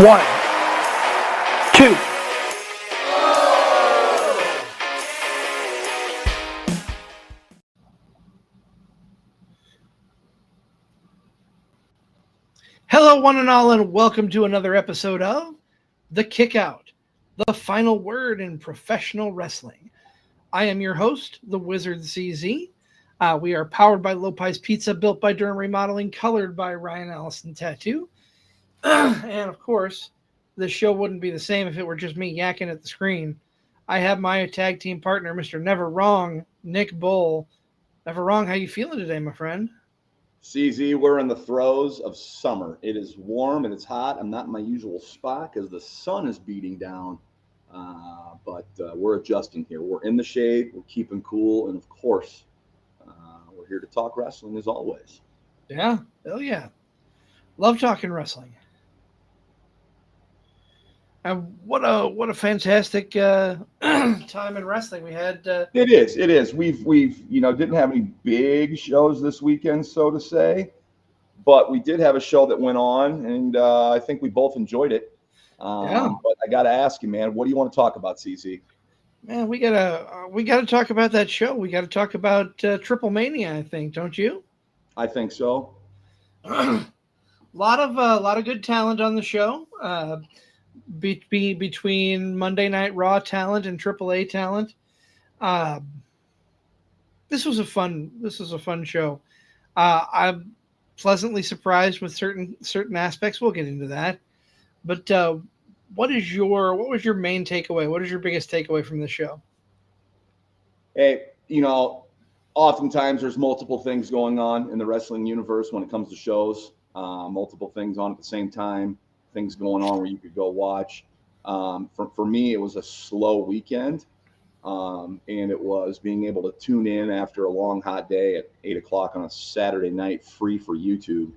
1, 2. Hello, one and all, and welcome to another episode of The Kickout, the final word in professional wrestling. I am your host, the Wizard CZ. We are powered by Lopez Pizza, built by Durham Remodeling, colored by Ryan Allison Tattoo. And of course, the show wouldn't be the same if it were just me yakking at the screen. I have my tag team partner, Mr. Never Wrong, Nick Bull. Never Wrong, how you feeling today, my friend? CZ, we're in the throes of summer. It is warm and it's hot. I'm not in my usual spot because the sun is beating down, but we're adjusting here. We're in the shade, we're keeping cool, and of course, we're here to talk wrestling as always. Yeah, hell yeah. Love talking wrestling. And what a fantastic time in wrestling we had. It is. We've didn't have any big shows this weekend, so to say, but we did have a show that went on, and I think we both enjoyed it. Yeah. But I got to ask you, man, what do you want to talk about, CZ? Man, we gotta talk about that show. We gotta talk about Triplemania, I think, don't you? I think so. lot of good talent on the show. Between Monday Night Raw talent and AAA talent. This was a fun show. I'm pleasantly surprised with certain aspects. We'll get into that. But what was your main takeaway? What is your biggest takeaway from the show? Hey, oftentimes there's multiple things going on in the wrestling universe when it comes to shows. Multiple things on at the same time. Things going on where you could go watch. For me, it was a slow weekend, and it was being able to tune in after a long hot day at 8:00 on a Saturday night, free for YouTube,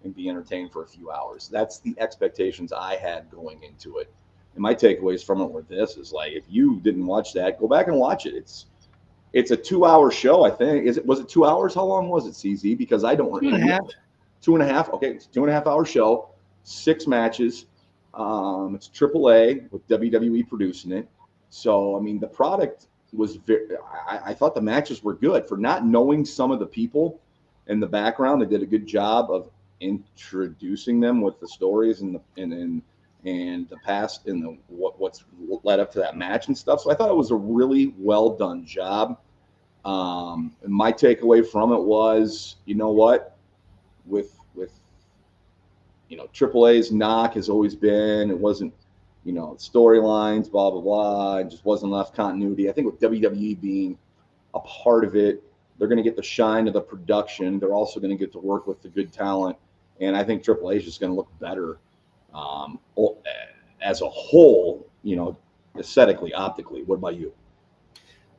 and be entertained for a few hours. That's the expectations I had going into it. And my takeaways from it were this: is like, if you didn't watch that, go back and watch it. It's a 2-hour show, I think. Was it 2 hours? How long was it, CZ? Because I don't remember. 2.5. 2.5. Okay, it's a 2.5-hour show. 6 matches. It's AAA with WWE producing it. So, I mean, the product was I thought the matches were good. For not knowing some of the people in the background, they did a good job of introducing them with the stories and the past and what's led up to that match and stuff. So I thought it was a really well done job. And my takeaway from it was, you know what, with AAA's knock has always been, it wasn't, storylines, blah, blah, blah. It just wasn't enough continuity. I think with WWE being a part of it, they're going to get the shine of the production. They're also going to get to work with the good talent. And I think AAA is just going to look better as a whole, aesthetically, optically. What about you?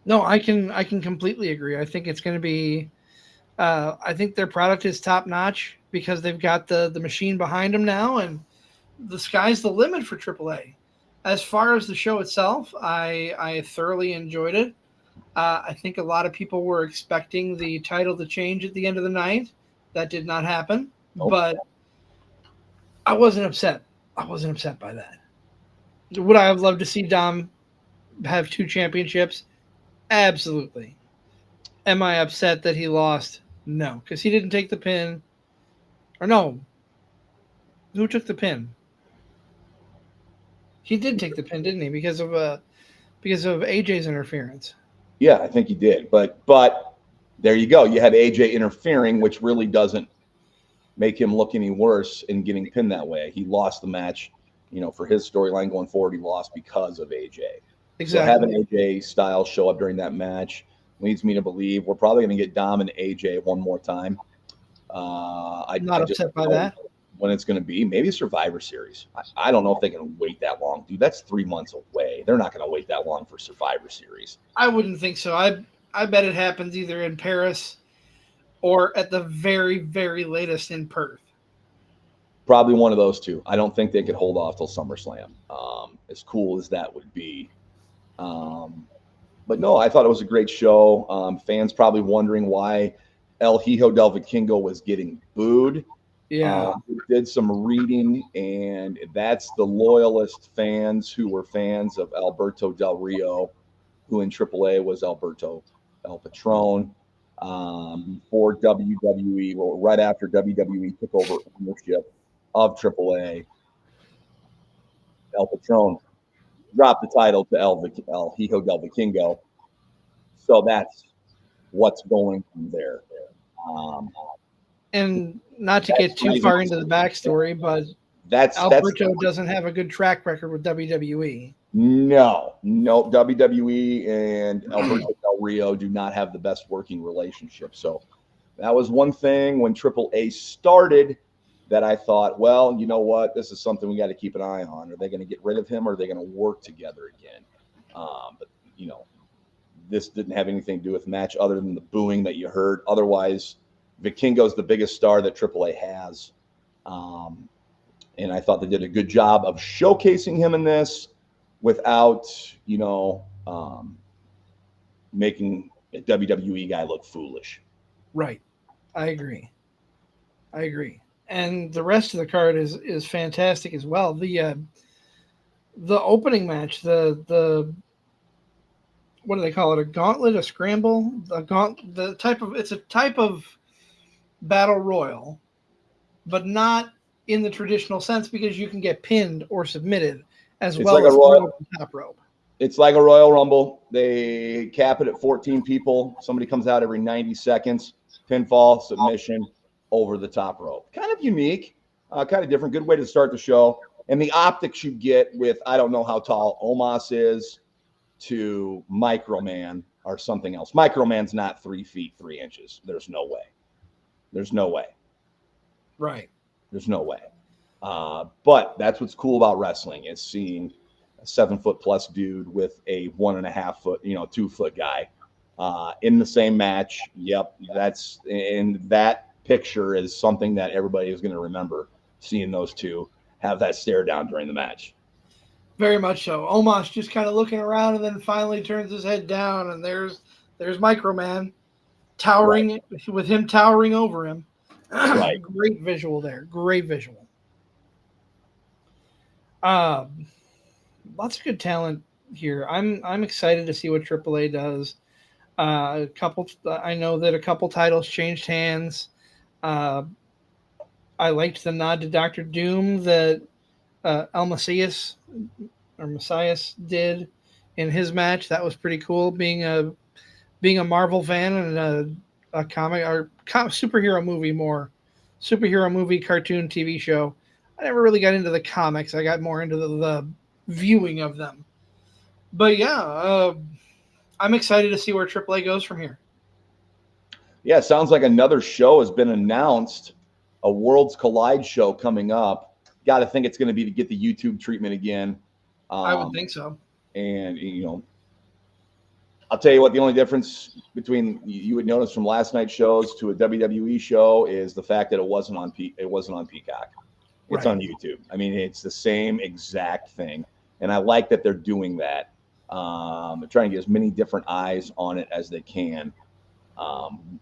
No, I can completely agree. I think it's going to be. I think their product is top notch because they've got the machine behind them now, and the sky's the limit for AAA. As far as the show itself, I thoroughly enjoyed it. I think a lot of people were expecting the title to change at the end of the night. That did not happen, but I wasn't upset. I wasn't upset by that. Would I have loved to see Dom have 2 championships? Absolutely. Am I upset that he lost? No, because he didn't take the pin. Or no. Who took the pin? He did take the pin, didn't he? Because of AJ's interference. Yeah, I think he did. But there you go. You had AJ interfering, which really doesn't make him look any worse in getting pinned that way. He lost the match, for his storyline going forward. He lost because of AJ. Exactly. So having AJ Styles show up during that match leads me to believe we're probably going to get Dom and AJ one more time. I'm not upset by that. When it's going to be, maybe Survivor Series. I don't know if they can wait that long, dude. That's 3 months away. They're not going to wait that long for Survivor Series. I wouldn't think so. I bet it happens either in Paris or at the very, very latest in Perth. Probably one of those two. I don't think they could hold off till SummerSlam. As cool as that would be. But no, I thought it was a great show. Fans probably wondering why El Hijo del Vikingo was getting booed. Yeah. Did some reading, and that's the loyalist fans who were fans of Alberto Del Rio, who in AAA was Alberto El Patron. Before WWE, well, right after WWE took over ownership of AAA, El Patron dropped the title to El Hijo del Vikingo. So that's what's going on there. Um, And not to that's get too rising. far into the backstory, but That's Alberto doesn't have a good track record with WWE. no WWE and Alberto Del Rio do not have the best working relationship. So that was one thing when AAA started that I thought, well, you know what, this is something we got to keep an eye on. Are they going to get rid of him, or are they going to work together again? But you know, this didn't have anything to do with the match other than the booing that you heard. Otherwise, Vikingo's the biggest star that AAA has. And I thought they did a good job of showcasing him in this without, making a WWE guy look foolish. Right. I agree. I agree. And the rest of the card is fantastic as well. The opening match, the what do they call it? A gauntlet, a scramble, the type of it's a type of battle royal, but not in the traditional sense because you can get pinned or submitted as It's well like a as royal. top rope. It's like a Royal Rumble. They cap it at 14 people. Somebody comes out every 90 seconds. Pinfall, submission, over the top rope. Kind of unique, kind of different. Good way to start the show. And the optics you get with, I don't know how tall Omos is, to Microman or something else. Microman's not 3 feet 3 inches. There's no way. There's no way. Right. There's no way. But that's what's cool about wrestling is seeing a 7 foot plus dude with a 1.5 foot, 2 foot guy in the same match. Yep. That picture is something that everybody is going to remember, seeing those two have that stare down during the match. Very much so. Omos just kind of looking around and then finally turns his head down, and there's Microman towering right. With him towering over him. Right. Great visual there. Great visual. Lots of good talent here. I'm excited to see what AAA does. I know that a couple titles changed hands. I liked the nod to Doctor Doom that El Messias did in his match. That was pretty cool. Being a Marvel fan and a comic or superhero movie cartoon TV show. I never really got into the comics. I got more into the viewing of them. But yeah, I'm excited to see where AAA goes from here. Yeah, sounds like another show has been announced. A Worlds Collide show coming up. Got to think it's going to be to get the YouTube treatment again. I would think so. And I'll tell you what, the only difference between you would notice from last night's shows to a WWE show is the fact that it wasn't on Peacock. It's on YouTube. I mean, it's the same exact thing. And I like that they're doing that. They're trying to get as many different eyes on it as they can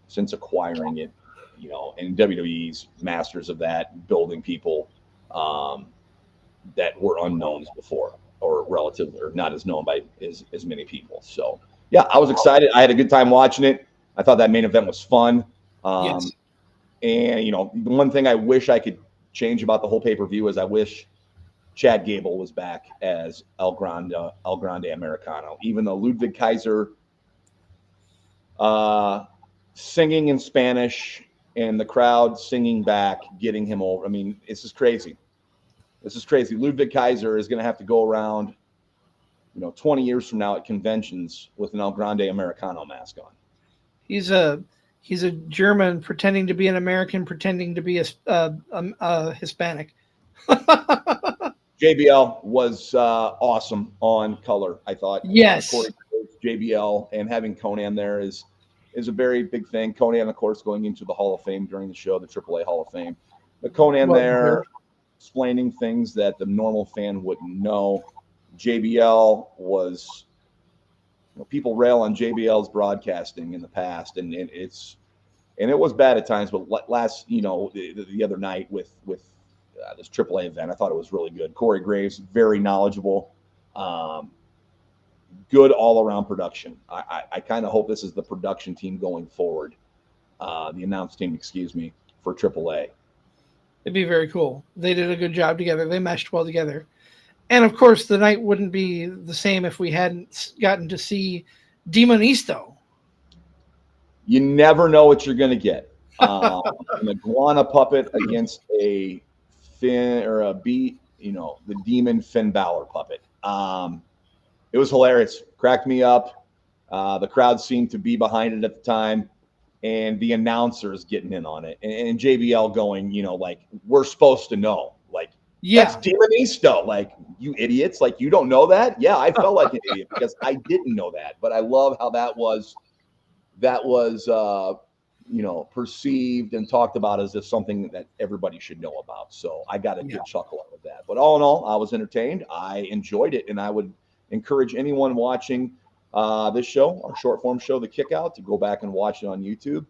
since acquiring it, and WWE's masters of that, building people that were unknowns before or relatively or not as known by as many people. So, yeah, I was excited. I had a good time watching it. I thought that main event was fun. Yes. And, the one thing I wish I could change about the whole pay-per-view is I wish Chad Gable was back as El Grande Americano, even though Ludwig Kaiser singing in Spanish and the crowd singing back, getting him over. I mean, this is crazy. Ludwig Kaiser is going to have to go around, 20 years from now at conventions with an El Grande Americano mask on. He's a German pretending to be an American, pretending to be a Hispanic. JBL was awesome on color, I thought. Yes. JBL and having Conan there is a very big thing. Conan, of course, going into the Hall of Fame during the show, the AAA Hall of Fame. But Conan there explaining things that the normal fan wouldn't know. JBL was, people rail on JBL's broadcasting in the past, and it's and it was bad at times. But last, the other night with this AAA event, I thought it was really good. Corey Graves, very knowledgeable, good all around production. I kind of hope this is the production team going forward, the announce team, excuse me, for AAA. It'd be very cool. They did a good job together. They meshed well together. And of course, the night wouldn't be the same if we hadn't gotten to see Demonisto. You never know what you're going to get. An iguana puppet against a Finn or a beat, the demon Finn Balor puppet. It was hilarious. Cracked me up. The crowd seemed to be behind it at the time. And the announcers getting in on it. And JBL going, like, we're supposed to know. Like, yeah, that's Demonisto. Like, you idiots. Like, you don't know that? Yeah, I felt like an idiot because I didn't know that. But I love how that was perceived and talked about as if something that everybody should know about. So I got a good chuckle out of that. But all in all, I was entertained. I enjoyed it. And I would encourage anyone watching this show, our short form show, The Kickout, to go back and watch it on YouTube.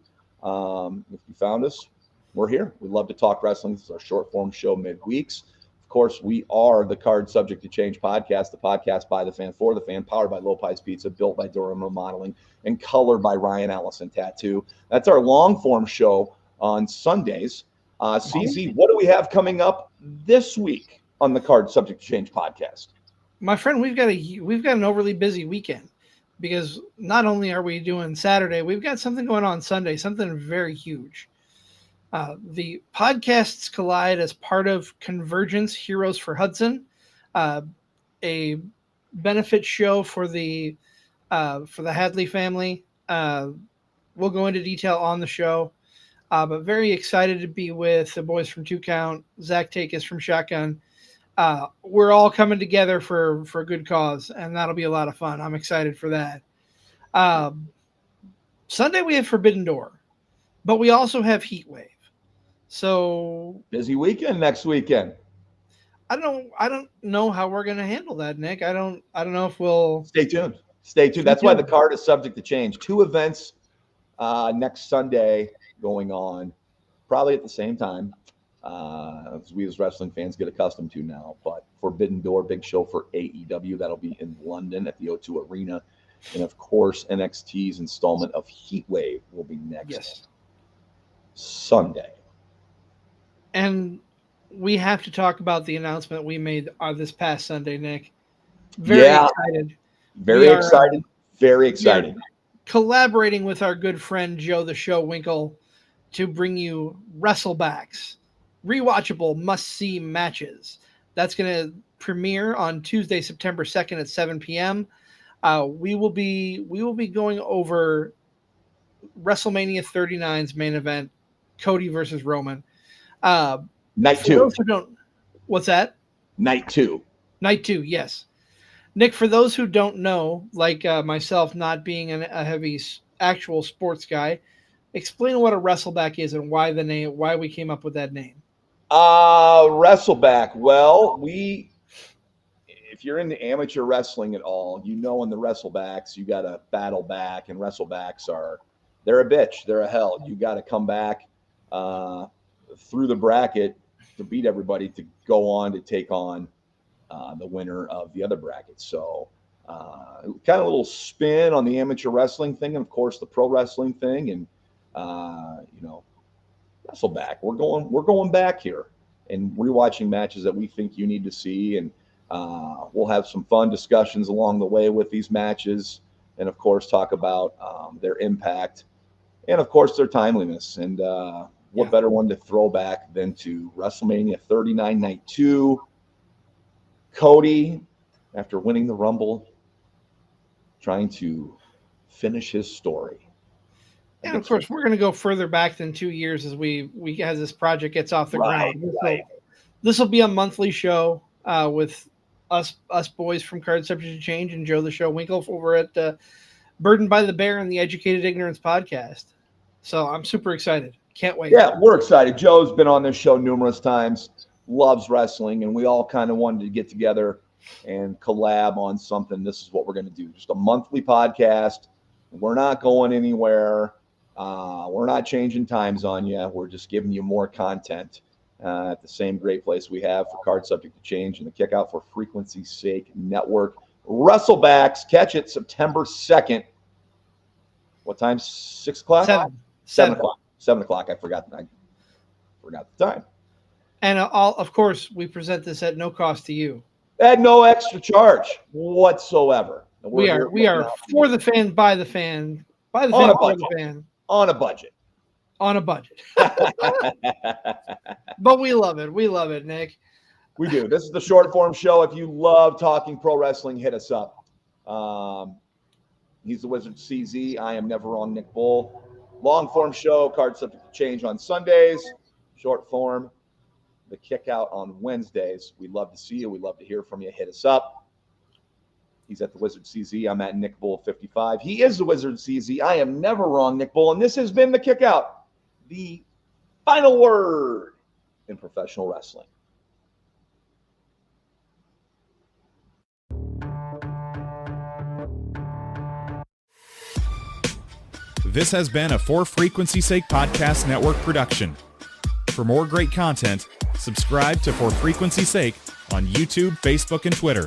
If you found us, we're here. We love to talk wrestling. This is our short form show midweeks. Of course, we are the Card Subject to Change podcast, the podcast by the fan for the fan, powered by Lopez Pizza, built by Durham Remodeling, and colored by Ryan Allison Tattoo. That's our long form show on Sundays. CZ, what do we have coming up this week on the Card Subject to Change podcast? My friend, we've got an overly busy weekend because not only are we doing Saturday, we've got something going on Sunday, something very huge. The podcasts collide as part of Convergence Heroes for Hudson, a benefit show for the Hadley family. We'll go into detail on the show, but very excited to be with the boys from Two Count, Zach Takis from Shotgun. We're all coming together for a good cause, and that'll be a lot of fun. I'm excited for that. Sunday we have Forbidden Door, but we also have Heat Wave. So busy weekend next weekend. I don't know how we're going to handle that, Nick. I don't know if we'll stay tuned. That's why the card is subject to change. 2 events next Sunday going on, probably at the same time. As we as wrestling fans get accustomed to now. But Forbidden Door, big show for AEW. That'll be in London at the O2 Arena. And, of course, NXT's installment of Heat Wave will be next Sunday. And we have to talk about the announcement we made this past Sunday, Nick. Very excited. Very excited. Collaborating with our good friend Joe the Show Winkle to bring you Wrestlebacks. Rewatchable must-see matches. That's going to premiere on Tuesday, September 2nd at 7 p.m. We will be going over WrestleMania 39's main event, Cody versus Roman. Night 2. What's that? Night 2. Night 2, yes. Nick, for those who don't know, like myself not being a heavy actual sports guy, explain what a wrestleback is and why we came up with that name. Wrestleback. Well, if you're into amateur wrestling at all, in the wrestlebacks, you got to battle back, and wrestlebacks they're a bitch. They're a hell. You got to come back through the bracket to beat everybody to go on to take on the winner of the other bracket. So kind of a little spin on the amateur wrestling thing, and of course the pro wrestling thing, and wrestleback. We're going back here and rewatching matches that we think you need to see, and we'll have some fun discussions along the way with these matches, and of course talk about their impact and of course their timeliness. And what better one to throw back than to WrestleMania 39 Night 2. Cody, after winning the Rumble, trying to finish his story. And of course, we're going to go further back than 2 years as as this project gets off the ground. This will be a monthly show with us boys from Card Subject to Change and Joe the Show Winkle over at Burdened by the Bear and the Educated Ignorance podcast. So I'm super excited. Can't wait. Yeah, we're excited. Joe's been on this show numerous times, loves wrestling, and we all kind of wanted to get together and collab on something. This is what we're going to do. Just a monthly podcast. We're not going anywhere. We're not changing times on you. We're just giving you more content at the same great place we have for Card Subject to Change and the Kickout for Frequency's Sake Network. Wrestlebacks, catch it September 2nd. What time? 6 o'clock? 7 o'clock. 7 o'clock. I forgot the time. And of course, we present this at no cost to you. At no extra charge whatsoever. We are for the fan, by the fan, for the fan. On a budget. But we love it. We love it, Nick. We do. This is the short form show. If you love talking pro wrestling, hit us up. He's the Wizard CZ. I am Never Wrong Nick Bull. Long form show, Card Subject to Change on Sundays. Short form, the Kickout on Wednesdays. We love to see you. We love to hear from you. Hit us up. He's at the Wizard CZ. I'm at Nick Bull 55. He is the Wizard CZ. I am Never Wrong Nick Bull. And this has been the Kickout, the final word in professional wrestling. This has been a For Frequency's Sake Podcast Network production. For more great content, subscribe to For Frequency's Sake on YouTube, Facebook, and Twitter.